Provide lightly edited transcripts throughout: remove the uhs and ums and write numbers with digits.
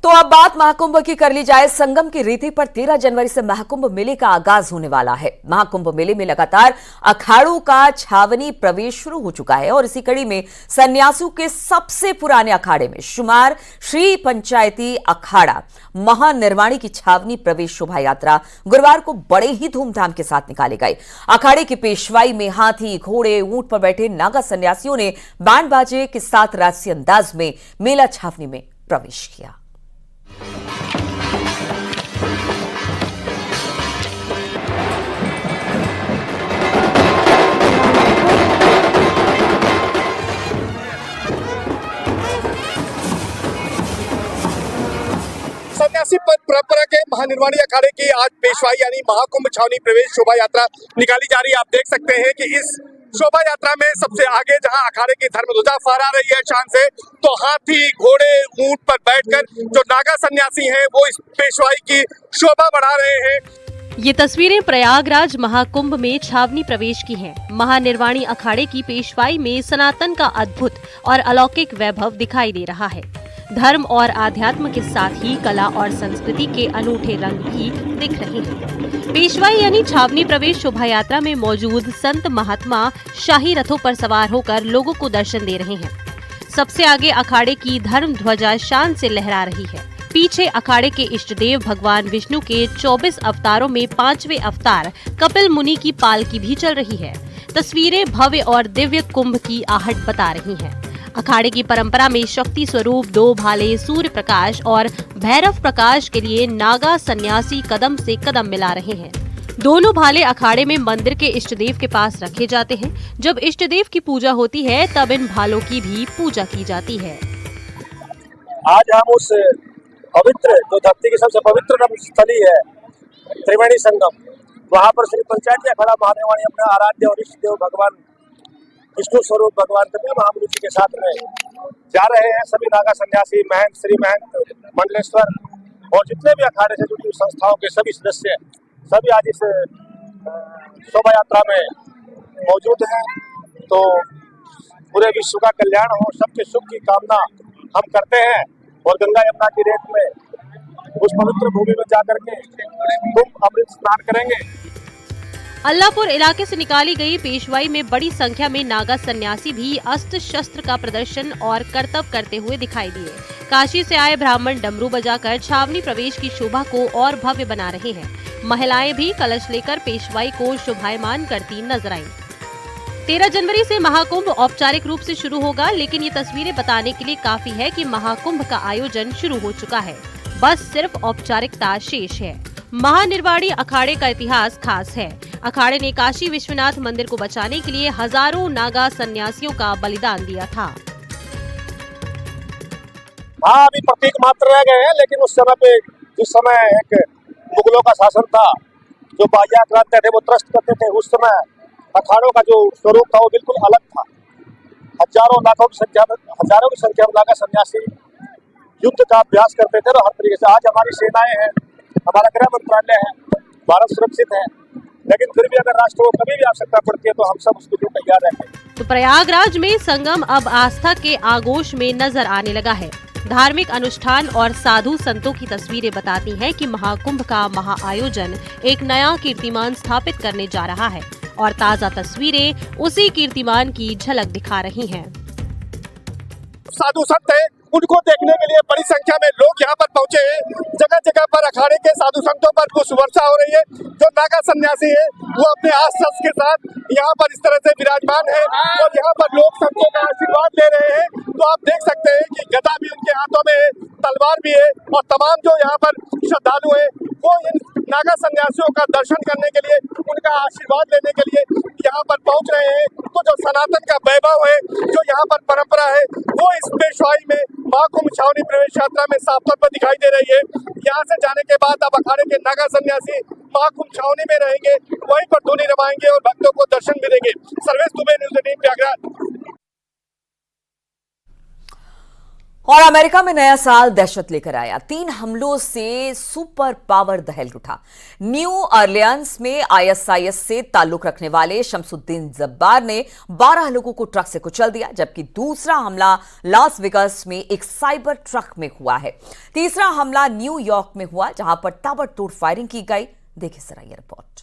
तो अब बात महाकुंभ की कर ली जाए। संगम की रीति पर 13 जनवरी से महाकुंभ मेले का आगाज होने वाला है। महाकुंभ मेले में लगातार अखाड़ों का छावनी प्रवेश शुरू हो चुका है और इसी कड़ी में सन्यासियों के सबसे पुराने अखाड़े में शुमार श्री पंचायती अखाड़ा महानिर्वाणी की छावनी प्रवेश शोभा यात्रा गुरुवार को बड़े ही धूमधाम के साथ निकाली गई। अखाड़े की पेशवाई में हाथी, घोड़े, ऊंट पर बैठे नागा सन्यासियों ने बैंड बाजे के साथ राजसी अंदाज में मेला छावनी में प्रवेश किया। सन्यासी परंपरा के महानिर्वाणी अखाड़े की आज पेशवाई यानी महाकुंभ छावनी प्रवेश शोभा यात्रा निकाली जा रही है। आप देख सकते हैं कि इस शोभा यात्रा में सबसे आगे जहां अखाड़े की धर्मध्वजा फहरा रही है शान से, तो हाथी, घोड़े, ऊंट पर बैठकर जो नागा सन्यासी हैं वो इस पेशवाई की शोभा बढ़ा रहे हैं। ये तस्वीरें प्रयागराज महाकुंभ में छावनी प्रवेश की हैं। महानिर्वाणी अखाड़े की पेशवाई में सनातन का अद्भुत और अलौकिक वैभव दिखाई दे रहा है। धर्म और आध्यात्म के साथ ही कला और संस्कृति के अनूठे रंग भी दिख रहे हैं। पेशवाई यानी छावनी प्रवेश शोभा यात्रा में मौजूद संत महात्मा शाही रथों पर सवार होकर लोगों को दर्शन दे रहे हैं। सबसे आगे अखाड़े की धर्म ध्वजा शान से लहरा रही है। पीछे अखाड़े के इष्ट देव भगवान विष्णु के 24 अवतारों में 5वें अवतार कपिल मुनि की पालकी भी चल रही है। तस्वीरें भव्य और दिव्य कुंभ की आहट बता रही हैं। अखाड़े की परंपरा में शक्ति स्वरूप 2 भाले सूर्य प्रकाश और भैरव प्रकाश के लिए नागा सन्यासी कदम से कदम मिला रहे हैं। दोनों भाले अखाड़े में मंदिर के इष्ट देव के पास रखे जाते हैं। जब इष्ट देव की पूजा होती है तब इन भालों की भी पूजा की जाती है। आज हम उस पवित्र जो धरती की सबसे पवित्र स्थली है त्रिवेणी संगम, वहाँ पर श्री पंचायती अखाड़ा महानिर्वाणी अपने आराध्य और इष्ट देव भगवान विष्णु स्वरूप भगवान कपिल महामुनि जी के साथ में जा रहे हैं। सभी नागा सन्यासी, महंत, श्री महंत, मंडलेश्वर और जितने भी अखाड़े से जुड़ी संस्थाओं के सभी सदस्य सभी आज इस शोभा यात्रा में मौजूद हैं। तो पूरे विश्व का कल्याण हो, सबके सुख की कामना हम करते हैं और गंगा यमुना की रेत में उस पवित्र भूमि में जाकर के तुम अमृत स्नान करेंगे। अल्लाहपुर इलाके से निकाली गई पेशवाई में बड़ी संख्या में नागा सन्यासी भी अस्त्र शस्त्र का प्रदर्शन और करतब करते हुए दिखाई दिए। काशी से आए ब्राह्मण डमरू बजाकर छावनी प्रवेश की शोभा को और भव्य बना रहे हैं। महिलाएं भी कलश लेकर पेशवाई को शोभायमान करती नजर आईं। 13 जनवरी से महाकुंभ औपचारिक रूप से शुरू होगा, लेकिन ये तस्वीरें बताने के लिए काफी है कि महाकुंभ का आयोजन शुरू हो चुका है। बस सिर्फ औपचारिकता शेष है। महानिर्वाणी अखाड़े का इतिहास खास है। अखाड़े ने काशी विश्वनाथ मंदिर को बचाने के लिए हजारों नागा सन्यासियों का बलिदान दिया था। हाँ, अभी प्रतीक मात्र रह गए हैं, लेकिन उस समय पे जिस समय एक मुगलों का शासन था, जो बाह्य आक्रांत थे वो त्रस्त करते थे, उस समय अखाड़ों का जो स्वरूप था वो बिल्कुल अलग था। हजारों की संख्या में नागा सन्यासी युद्ध का अभ्यास करते थे। और हर तरीके से आज हमारी सेनाएं हैं, हमारा गृह मंत्रालय है, भारत सुरक्षित है, लेकिन फिर भी अगर राष्ट्र को कभी भी आवश्यकता पड़ती है तो हम सब उसके लिए तैयार रहेंगे। तो प्रयागराज में संगम अब आस्था के आगोश में नजर आने लगा है। धार्मिक अनुष्ठान और साधु संतों की तस्वीरें बताती हैं कि महाकुंभ का महाआयोजन एक नया कीर्तिमान स्थापित करने जा रहा है और ताजा तस्वीरें उसी कीर्तिमान की झलक दिखा रही हैं। साधु संत है, उनको देखने के लिए बड़ी संख्या में लोग यहाँ पर पहुंचे हैं। जगह जगह पर अखाड़े के साधु संतों पर पुष्प वर्षा हो रही है। जो नागा सन्यासी है वो अपने आस-पास के साथ यहाँ पर इस तरह से विराजमान है और यहाँ पर लोग संतों का आशीर्वाद ले रहे हैं। तो आप देख सकते हैं कि गदा भी उनके हाथों में है, तलवार भी है और तमाम जो यहाँ पर श्रद्धालु है वो इन नागा सन्यासियों का दर्शन करने के लिए, उनका आशीर्वाद लेने के लिए यहाँ पर पहुंच रहे हैं। तो जो सनातन का वैभव है, जो यहाँ पर परंपरा है, वो इस पेशवाई में महाकुंभ छावनी प्रवेश यात्रा में साफ तौर पर दिखाई दे रही है। यहाँ से जाने के बाद अब अखाड़े के नागा सन्यासी महाकुंभ छावनी में रहेंगे, वहीं पर धूनी रमाएंगे और भक्तों को दर्शन भी देंगे। सर्वेश दुबे, न्यूज़ 18 प्रयागराज। और अमेरिका में नया साल दहशत लेकर आया। 3 हमलों से सुपर पावर दहल उठा। न्यू ऑरलियंस में आईएसआईएस से ताल्लुक रखने वाले शमसुद्दीन जब्बार ने 12 लोगों को ट्रक से कुचल दिया, जबकि दूसरा हमला लास वेगास में एक साइबर ट्रक में हुआ है। तीसरा हमला न्यूयॉर्क में हुआ, जहां पर ताबड़तोड़ फायरिंग की गई। देखिए जरा ये रिपोर्ट।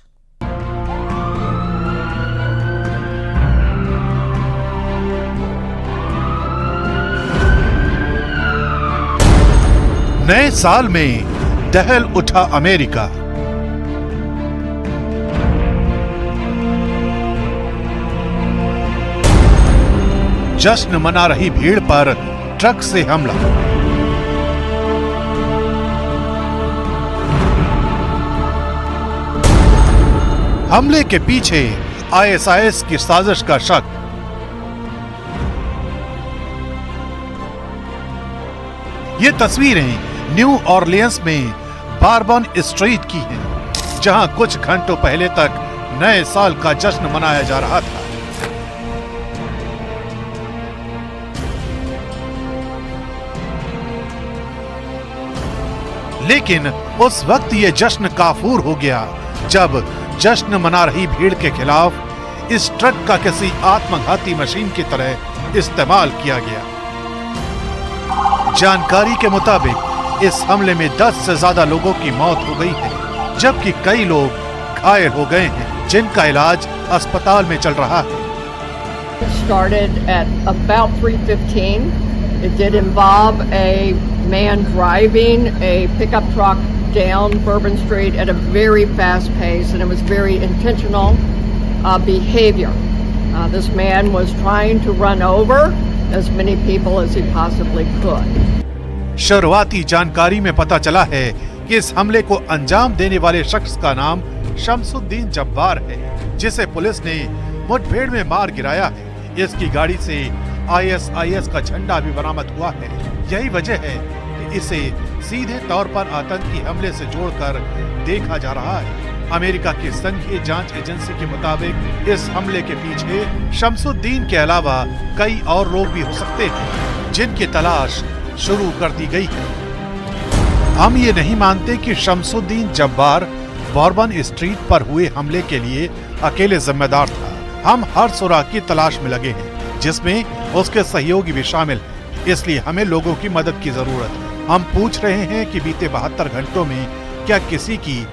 नए साल में दहल उठा अमेरिका। जश्न मना रही भीड़ पर ट्रक से हमला। हमले के पीछे आईएसआईएस की साजिश का शक। ये तस्वीरें न्यू ऑरलियंस में बारबन स्ट्रीट की हैं, जहां कुछ घंटों पहले तक नए साल का जश्न मनाया जा रहा था। लेकिन उस वक्त ये जश्न काफूर हो गया जब जश्न मना रही भीड़ के खिलाफ इस ट्रक का किसी आत्मघाती मशीन की तरह इस्तेमाल किया गया। जानकारी के मुताबिक इस हमले में 10 से ज्यादा लोगों की मौत हो गई है, जबकि कई लोग घायल हो गए हैं, जिनका इलाज अस्पताल में चल रहा है। It started at about 3:15. It did involve a man driving a pickup truck down Bourbon Street at a very fast pace, and it was very intentional behavior. This man was trying to run over as many people as he possibly could. शुरुआती जानकारी में पता चला है कि इस हमले को अंजाम देने वाले शख्स का नाम शमसुद्दीन जब्बार है, जिसे पुलिस ने मुठभेड़ में मार गिराया है। इसकी गाड़ी से आईएसआईएस का झंडा भी बरामद हुआ है। यही वजह है कि इसे सीधे तौर पर आतंकी हमले से जोड़कर देखा जा रहा है। अमेरिका की संघीय जांच एजेंसी के मुताबिक इस हमले के पीछे शमसुद्दीन के अलावा कई और लोग भी हो सकते हैं, जिनकी तलाश शुरू कर दी गई है। हम ये नहीं मानते कि शमसुद्दीन जब्बार बॉर्बन स्ट्रीट पर हुए हमले के लिए अकेले जिम्मेदार था। हम हर सुराग की तलाश में लगे हैं, जिसमें उसके सहयोगी भी शामिल हैं। इसलिए हमें लोगों की मदद की जरूरत है। हम पूछ रहे हैं कि बीते 72 घंटों में क्या किसी की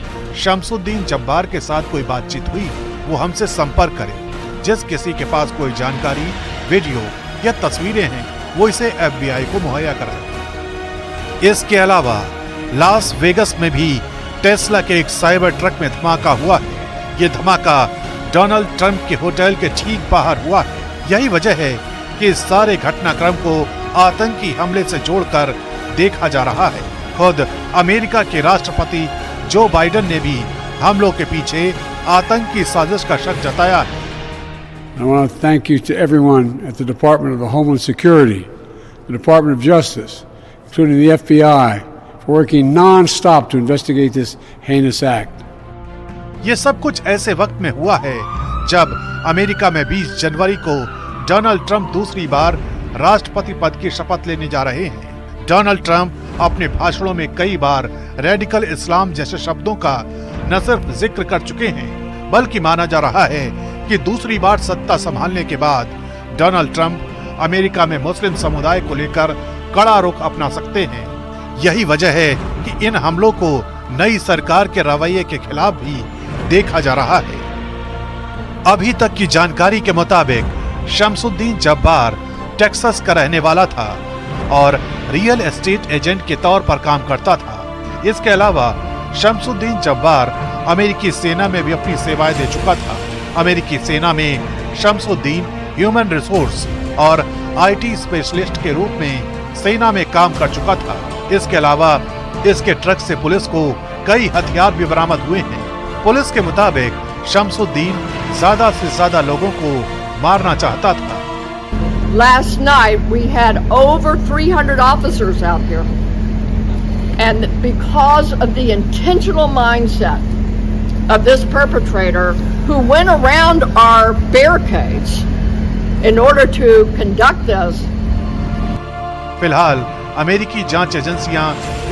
शमसुद्दीन जब्बार के साथ कोई बातचीत हुई, वो हमसे संपर्क करे। जिस किसी के पास कोई जानकारी, वीडियो या तस्वीरें हैं, वो इसे एफबीआई को मुहैया कराए। इसके अलावा लास वेगस में भी टेस्ला के एक साइबर ट्रक में धमाका हुआ है। ये धमाका डोनाल्ड ट्रंप के होटल के ठीक बाहर हुआ है। यही वजह है कि इस सारे घटनाक्रम को आतंकी हमले से जोड़कर देखा जा रहा है। खुद अमेरिका के राष्ट्रपति जो बाइडेन ने भी हमलों के पीछे आतंकी साजिश का शक जताया है। I want to thank you to everyone at the Department of Homeland Security, the Department of Justice, including the FBI, for working non-stop to investigate this heinous act. ये सब कुछ ऐसे वक्त में हुआ है जब अमेरिका में 20 जनवरी को डोनाल्ड ट्रंप दूसरी बार राष्ट्रपति पद की शपथ लेने जा रहे हैं। डोनाल्ड ट्रंप अपने भाषणों में कई बार रेडिकल इस्लाम जैसे शब्दों का न सिर्फ जिक्र कर चुके हैं, बल्कि माना जा रहा है कि दूसरी बार सत्ता संभालने के बाद डोनाल्ड ट्रंप अमेरिका में मुस्लिम समुदाय को लेकर कड़ा रुख अपना सकते हैं। यही वजह है कि इन हमलों को नई सरकार के रवैये के खिलाफ भी देखा जा रहा है। अभी तक की जानकारी के मुताबिक शमसुद्दीन जब्बार टेक्सास का रहने वाला था और रियल एस्टेट एजेंट के तौर पर काम करता था। इसके अलावा शमसुद्दीन जब्बार अमेरिकी सेना में भी अपनी सेवाएं दे चुका था। अमेरिकी सेना में शमसुद्दीन ह्यूमन रिसोर्स और आईटी स्पेशलिस्ट के रूप में सेना में काम कर चुका था। इसके अलावा इसके ट्रक से पुलिस को कई हथियार भी बरामद हुए हैं। पुलिस के मुताबिक शमसुद्दीन ज्यादा से ज्यादा लोगों को मारना चाहता था। Last night we had over 300 officers out here, and because of the intentional mindset of this perpetrator who went around our barricades in order to conduct this. फिलहाल अमेरिकी जांच एजेंसियां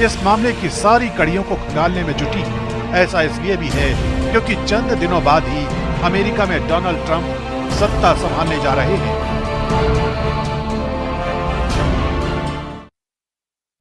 इस मामले की सारी कड़ियों को खंगालने में जुटी हैं। ऐसा इसलिए भी है क्योंकि चंद दिनों बाद ही अमेरिका में डोनाल्ड ट्रंप सत्ता संभालने जा रहे हैं।